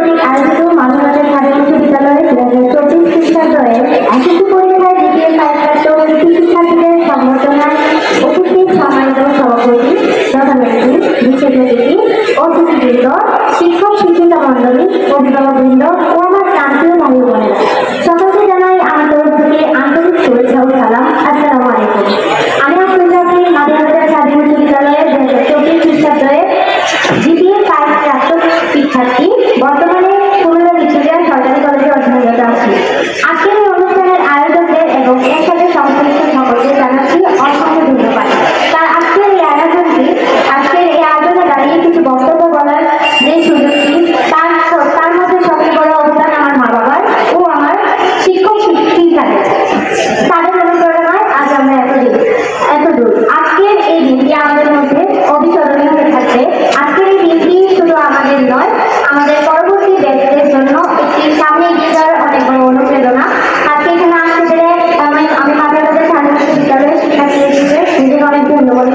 কর্তৃক আয়োজিত মাঝবাজার স্বাধীনতা বিদ্যালয়ে 2024 খ্রিস্টাব্দের এসএসসি পরীক্ষায় দ্বিতীয় পাঠ্য শিক্ষার্থীদের সংবর্ধনায় উপস্থিত সম্মানিত সভাপতি, প্রধানমন্ত্রী, বিশেষ অতিথি, অতিথিবৃন্দ, শিক্ষক শিক্ষিকা মন্ডলী, অভিভাবকবৃন্দ ও আমার প্রান্তীয় ভাই বোনেরা, সকলকে জানাই আমার তরফ থেকে আন্তরিক শুভেচ্ছা ও সালাম। আসসালামু আলাইকুম। আমি আফরোজাকে মাঝবাজার স্বাধীনতা বিদ্যালয়ের 2024 খ্রিস্টাব্দের দ্বিতীয় প্রাপ্ত শিক্ষার্থী, বর্তমানে খুলনা ভিক্টোরিয়া সরকারি কলেজে অধ্যয়নরত আছি। আজকের এই অনুষ্ঠানের আয়োজকদের এবং এর সাথে সংশ্লিষ্ট সকলকে জানাচ্ছি অসংখ্য ধন্যবাদ। আজকের এই আয়োজনে দাঁড়িয়ে কিছু বক্তব্য বলার যে সুযোগটি, তার মধ্যে সবচেয়ে বড় অবদান আমার মা বাবার ও আমার শিক্ষক শিক্ষিকাদের। তাদের অনুপ্রেরণায় আজ আমরা এত দূর। আজকের এই দিনটি আমাদের মধ্যে অবিস্মরণীয় হয়ে থাকবে। আজকের এই দিনটি শুধু আমাদের নয়, আমাদের পরবর্তী ব্যাচদের জন্য একটি সামনে এগিয়ে যাওয়ার অনেক বড় অনুপ্রেরণা। আজকে এখানে আসতে পেরে আমি মাঝবাজার স্বাধীনতা বিদ্যালয়ের শিক্ষার্থী হিসেবে নিজেকে অনেক ধন্যবাদ